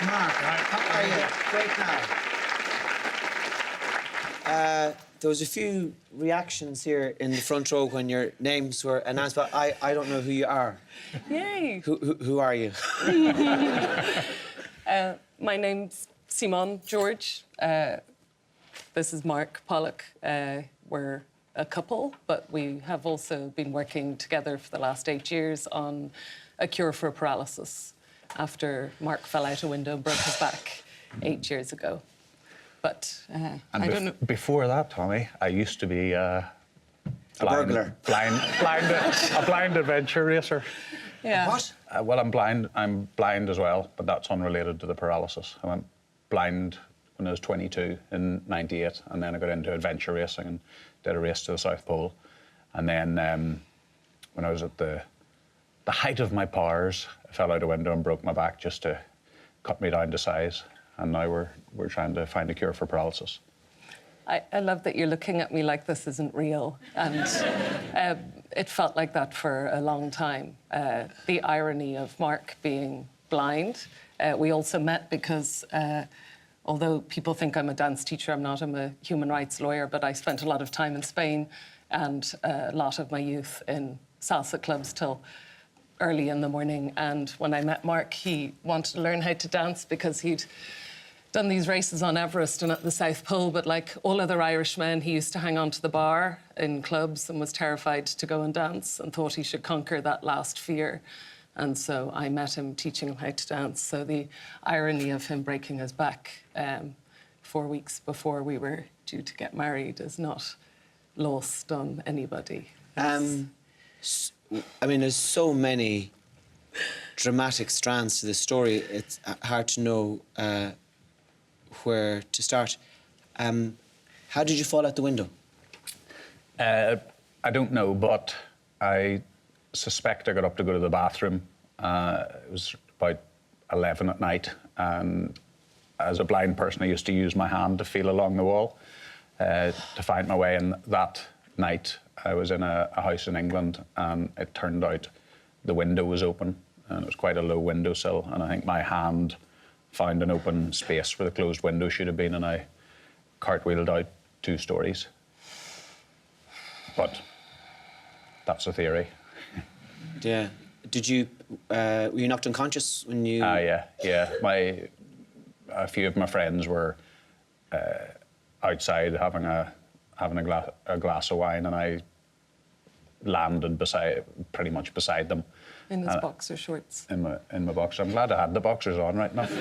Mark, how are you? Great now. There was a few reactions here in the front row when your names were announced, but I don't know who you are. Yay! Who are you? My name's Simone George. This is Mark Pollock. We're a couple, but we have also been working together for the last 8 years on a cure for paralysis after Mark fell out a window and broke his back 8 years ago. But I don't know. Before that, Tommy, I used to be a burglar. A blind adventure racer. Yeah. What? Well, I'm blind as well, but that's unrelated to the paralysis. I went blind when I was 22 in '98, and then I got into adventure racing and did a race to the South Pole. And then when I was at the height of my powers, I fell out a window and broke my back just to cut me down to size. And now we're trying to find a cure for paralysis. I love that you're looking at me like this isn't real. And it felt like that for a long time. The irony of Mark being blind. We also met because although people think I'm a dance teacher, I'm not. I'm a human rights lawyer, but I spent a lot of time in Spain and a lot of my youth in salsa clubs till early in the morning. And when I met Mark, he wanted to learn how to dance because he'd done these races on Everest and at the South Pole, but like all other Irishmen, he used to hang on to the bar in clubs and was terrified to go and dance and thought he should conquer that last fear. And so I met him teaching him how to dance. So the irony of him breaking his back 4 weeks before we were due to get married is not lost on anybody. I mean, there's so many dramatic strands to this story. It's hard to know where to start. How did you fall out the window? I don't know, but I suspect I got up to go to the bathroom. It was about 11 at night, and as a blind person, I used to use my hand to feel along the wall to find my way. And that night, I was in a house in England, and it turned out the window was open, and it was quite a low windowsill, and I think my hand found an open space where the closed window should have been, and I cartwheeled out 2 stories. But that's a theory. Yeah. Did you... were you knocked unconscious when you... Yeah. A few of my friends were outside having a glass of wine, and I landed pretty much beside them. In his boxer shorts. In my boxers. I'm glad I had the boxers on right enough.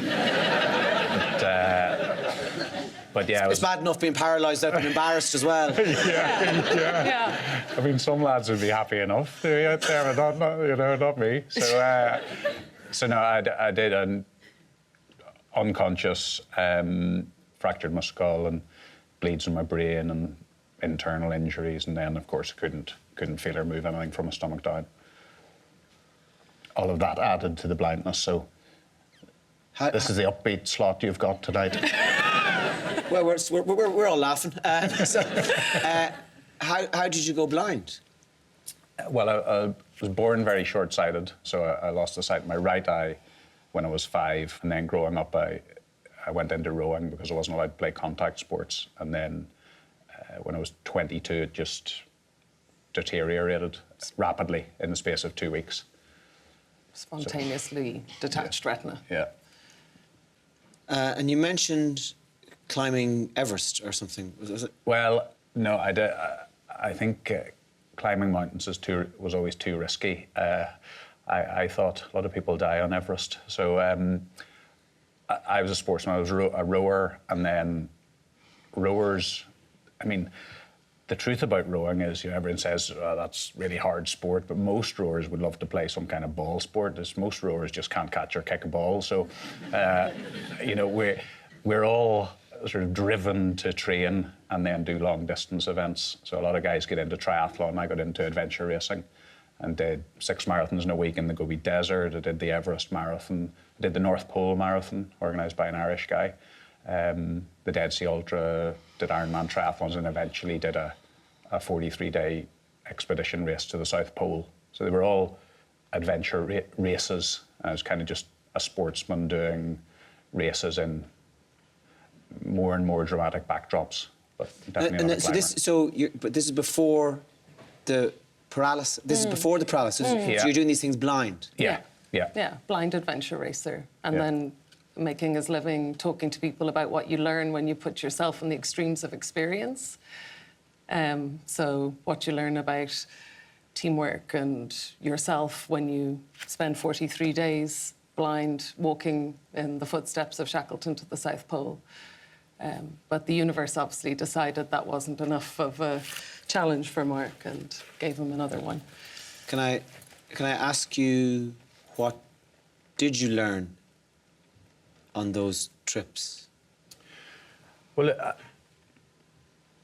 But yeah, it's bad enough being paralysed out and embarrassed as well. Yeah. I mean, some lads would be happy enough to be out there, but not me. So no, I did an unconscious, fractured my skull and bleeds in my brain and internal injuries, and then of course couldn't feel or move anything from my stomach down. All of that added to the blindness. So this is the upbeat slot you've got tonight. Well, we're all laughing. How did you go blind? Well, I was born very short-sighted, so I lost the sight of my right eye when I was 5, and then growing up I went into rowing because I wasn't allowed to play contact sports, and then when I was 22 it just deteriorated rapidly in the space of 2 weeks. Spontaneously detached retina. Yeah. And you mentioned climbing Everest or something. Was it? Well, no, I did. I think climbing mountains was always too risky. I thought a lot of people die on Everest. So I was a sportsman. I was a rower, and then rowers. I mean, the truth about rowing is, everyone says that's really hard sport, but most rowers would love to play some kind of ball sport. Most rowers just can't catch or kick a ball. So, we're all sort of driven to train and then do long distance events. So a lot of guys get into triathlon. I got into adventure racing and did 6 marathons in a week in the Gobi Desert. I did the Everest Marathon. I did the North Pole Marathon, organised by an Irish guy. The Dead Sea Ultra, did Ironman triathlons, and eventually did a 43-day expedition race to the South Pole. So they were all adventure races. I was kind of just a sportsman doing races in more and more dramatic backdrops, but definitely not a climber. But this is before the paralysis. This is before the paralysis. So you're doing these things blind. Yeah. Blind adventure racer, and Yeah. then making his living talking to people about what you learn when you put yourself in the extremes of experience. So what you learn about teamwork and yourself when you spend 43 days blind walking in the footsteps of Shackleton to the South Pole. But the universe obviously decided that wasn't enough of a challenge for Mark and gave him another one. Can I ask you, what did you learn on those trips? Well,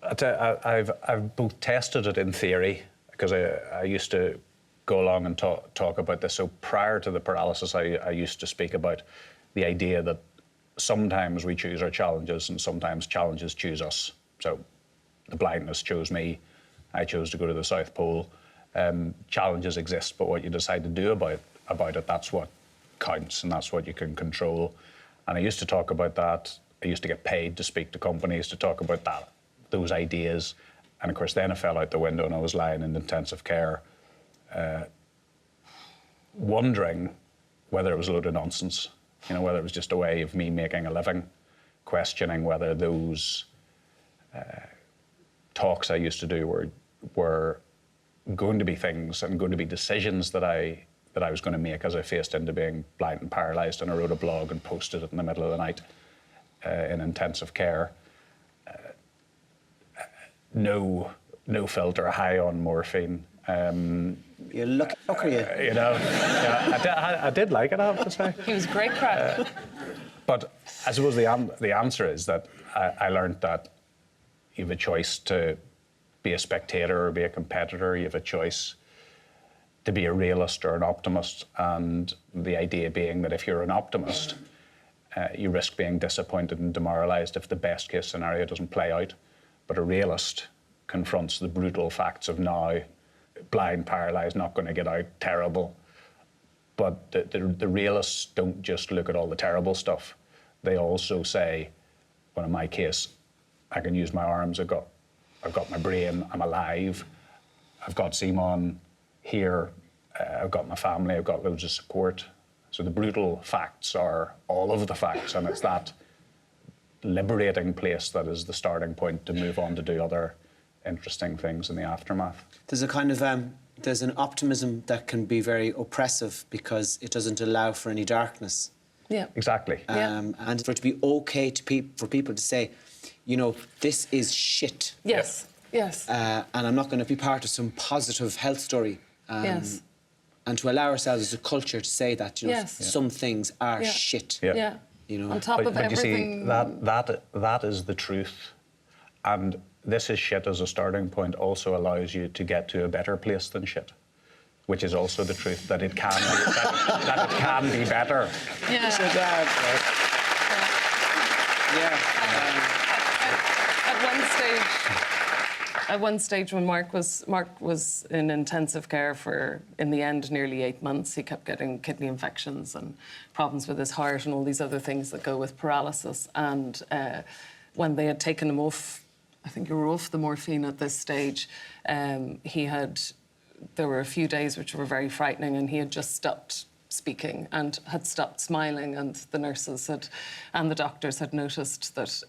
I've both tested it in theory, because I used to go along and talk about this. So prior to the paralysis, I used to speak about the idea that sometimes we choose our challenges and sometimes challenges choose us. So the blindness chose me. I chose to go to the South Pole. Challenges exist, but what you decide to do about it, that's what counts, and that's what you can control. And I used to talk about that. I used to get paid to speak to companies to talk about those ideas. And of course, then I fell out the window and I was lying in intensive care, wondering whether it was a load of nonsense, whether it was just a way of me making a living, questioning whether those talks I used to do were going to be things and going to be decisions that I was going to make as I faced into being blind and paralysed. And I wrote a blog and posted it in the middle of the night in intensive care. No filter, high on morphine. You're lucky, are you? I did like it, I have to say. He was great crack. But I suppose the answer is that I learned that you have a choice to be a spectator or be a competitor. You have a choice to be a realist or an optimist. And the idea being that if you're an optimist, you risk being disappointed and demoralised if the best case scenario doesn't play out. But a realist confronts the brutal facts of now, blind, paralysed, not going to get out, terrible. But the realists don't just look at all the terrible stuff. They also say, well, in my case, I can use my arms, I've got my brain, I'm alive, I've got Simone here, I've got my family, I've got loads of support. So the brutal facts are all of the facts, and it's that liberating place that is the starting point to move on to do other interesting things in the aftermath. There's a kind of there's an optimism that can be very oppressive because it doesn't allow for any darkness. Yeah, exactly. And for it to be okay for people to say, this is shit. Yes. Yes. And I'm not going to be part of some positive health story. Yes. And to allow ourselves as a culture to say that, some things are shit. Yeah. On top of everything. You see, that is the truth. And this is shit as a starting point also allows you to get to a better place than shit, which is also the truth that it can be, that it can be better. Yeah. So At one stage when Mark was in intensive care for, in the end, nearly 8 months, he kept getting kidney infections and problems with his heart and all these other things that go with paralysis. And when they had taken him off, I think you were off the morphine at this stage, there were a few days which were very frightening, and he had just stopped speaking and had stopped smiling, and the nurses and the doctors had noticed that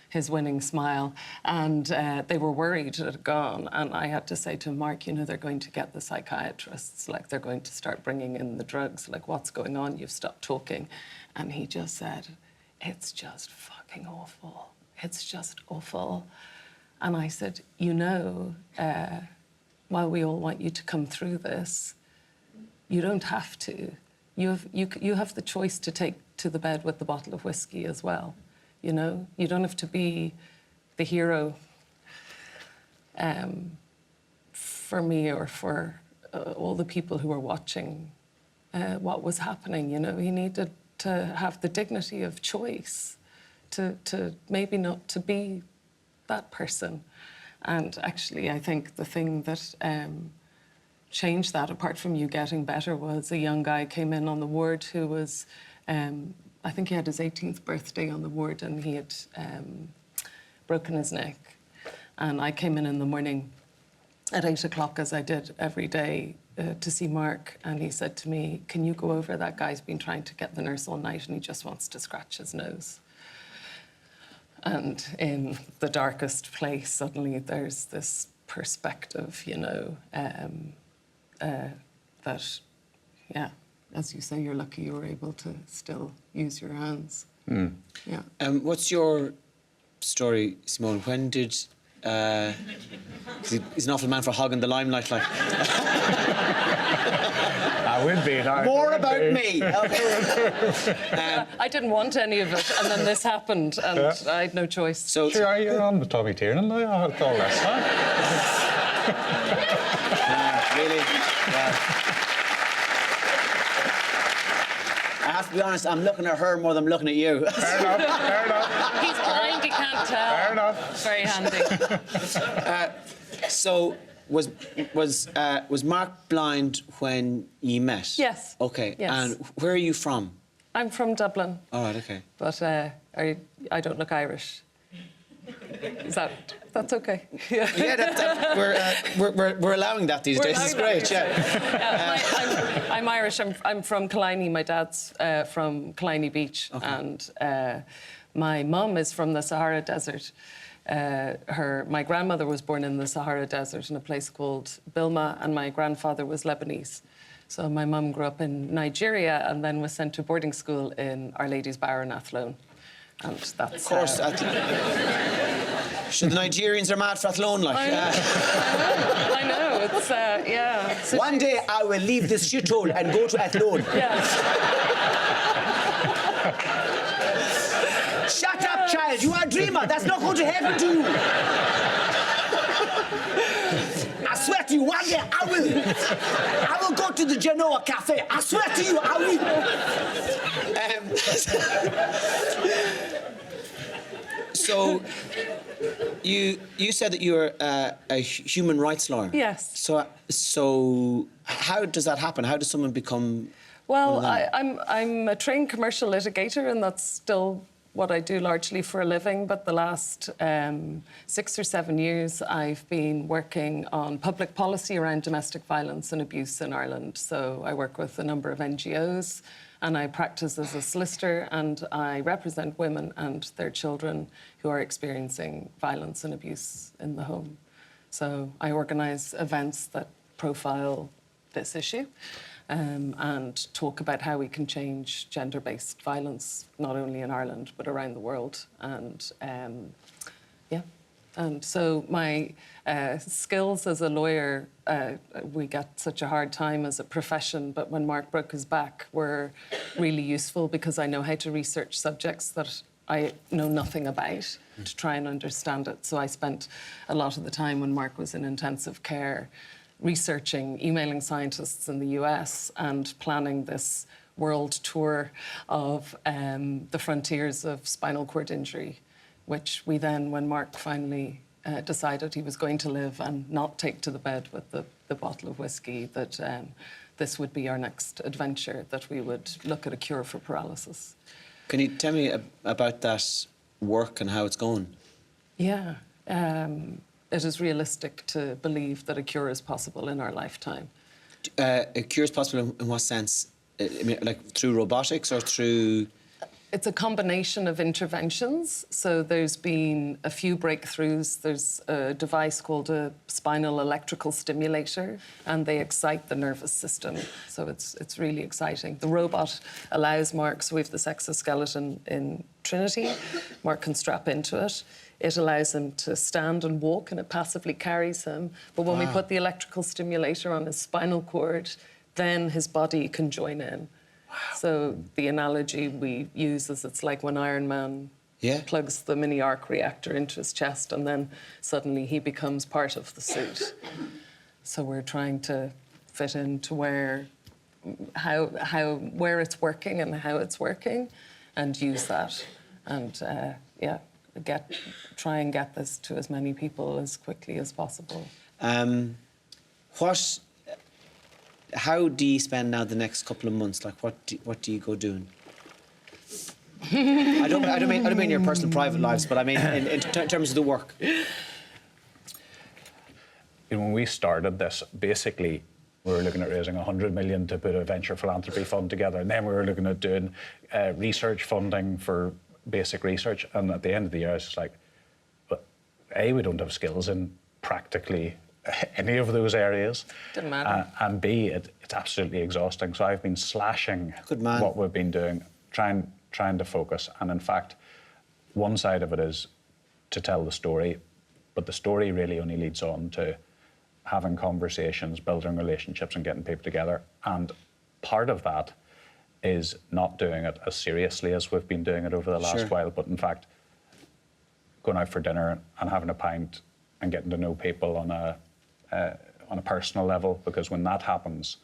his winning smile, and they were worried it had gone. And I had to say to Mark, they're going to get the psychiatrists, like they're going to start bringing in the drugs, like what's going on? You've stopped talking. And he just said, it's just fucking awful. It's just awful. And I said, while we all want you to come through this, you don't have to. You have the choice to take to the bed with the bottle of whiskey as well. You don't have to be the hero for me or for all the people who were watching what was happening. He needed to have the dignity of choice to maybe not to be that person. And actually, I think the thing that changed that, apart from you getting better, was a young guy came in on the ward who was I think he had his 18th birthday on the ward, and he had broken his neck. And I came in the morning at 8 o'clock, as I did every day, to see Mark, and he said to me, "Can you go over? That guy's been trying to get the nurse all night and he just wants to scratch his nose." And in the darkest place, suddenly there's this perspective, you know, that, yeah, as you say, you're lucky you were able to still use your hands. Mm. Yeah. What's your story, Simone? When did... 'cause he's an awful man for hogging the limelight, like... I would be. More about me. Okay. I didn't want any of it, and then this happened, and I had no choice. So, Sure, you're on with Tommy Tiernan now. I thought last time. really? Yeah. I have to be honest, I'm looking at her more than I'm looking at you. Fair enough. Fair enough. He's blind, he can't tell. Fair enough. It's very handy. So, was Mark blind when you met? Yes. Okay. Yes. And where are you from? I'm from Dublin, All right, okay. but I don't look Irish. That's okay? Yeah. Yeah, we're allowing that these days. It's great, yeah. I'm Irish. I'm from Killiney. My dad's from Killiney Beach, and my mum is from the Sahara Desert. My grandmother was born in the Sahara Desert in a place called Bilma, and my grandfather was Lebanese. So my mum grew up in Nigeria and then was sent to boarding school in Our Lady's Bower in Athlone. And that's... Of course. The Nigerians are mad for Athlone, like. I know. It's, yeah. So One day I will leave this shithole and go to Athlone. Yeah. Shut up, child. You are a dreamer. That's not going to happen to you. I swear to you, one day I will go to the Genoa Cafe. I swear to you, I will. So, you said that you were a human rights lawyer. Yes. So how does that happen? How does someone become? Well, I'm a trained commercial litigator, and that's still what I do largely for a living. But the last 6 or 7 years, I've been working on public policy around domestic violence and abuse in Ireland. So I work with a number of NGOs, and I practice as a solicitor, and I represent women and their children who are experiencing violence and abuse in the home. So I organise events that profile this issue. And talk about how we can change gender-based violence, not only in Ireland, but around the world. And, yeah. And so my skills as a lawyer, we get such a hard time as a profession, but when Mark broke his back, were really useful because I know how to research subjects that I know nothing about to try and understand it. So I spent a lot of the time when Mark was in intensive care researching, emailing scientists in the US and planning this world tour of the frontiers of spinal cord injury, which we then, when Mark finally decided he was going to live and not take to the bed with the bottle of whiskey, that this would be our next adventure, that we would look at a cure for paralysis. Can you tell me about that work and how it's going? Yeah. It is realistic to believe that a cure is possible in our lifetime. A cure is possible in what sense? I mean, like through robotics or through... It's a combination of interventions. So there's been a few breakthroughs. There's a device called a spinal electrical stimulator, and they excite the nervous system. So it's really exciting. The robot allows Mark, so we have this exoskeleton in Trinity. Mark can strap into it. It allows him to stand and walk, and it passively carries him. But when we put the electrical stimulator on his spinal cord, then his body can join in. Wow. So the analogy we use is it's like when Iron Man plugs the mini arc reactor into his chest, and then suddenly he becomes part of the suit. So we're trying to fit into where it's working and how it's working, and use that, and try and get this to as many people as quickly as possible. How do you spend now the next couple of months? Like, what do you go doing? I don't mean your personal private lives, but I mean in terms of the work. When we started this, basically, we were looking at raising 100 million to put a venture philanthropy fund together, and then we were looking at doing research funding for basic research. And at the end of the year, I was just like, but A, we don't have skills in practically any of those areas. Didn't matter. And B, it's absolutely exhausting. So I've been slashing what we've been doing, trying to focus. And in fact, one side of it is to tell the story, but the story really only leads on to having conversations, building relationships and getting people together. And part of that is not doing it as seriously as we've been doing it over the last while, but in fact, going out for dinner and having a pint and getting to know people on a personal level, because when that happens,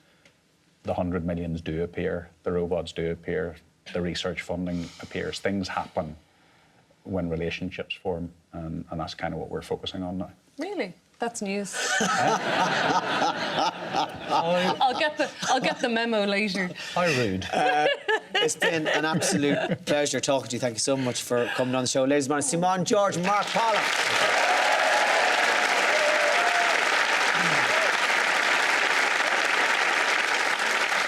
the 100 millions do appear, the robots do appear, the research funding appears, things happen when relationships form, and that's kind of what we're focusing on now. Really? That's news. I'll get the memo later. How rude. It's been an absolute pleasure talking to you. Thank you so much for coming on the show. Ladies and gentlemen, Simone George and Mark Pollock.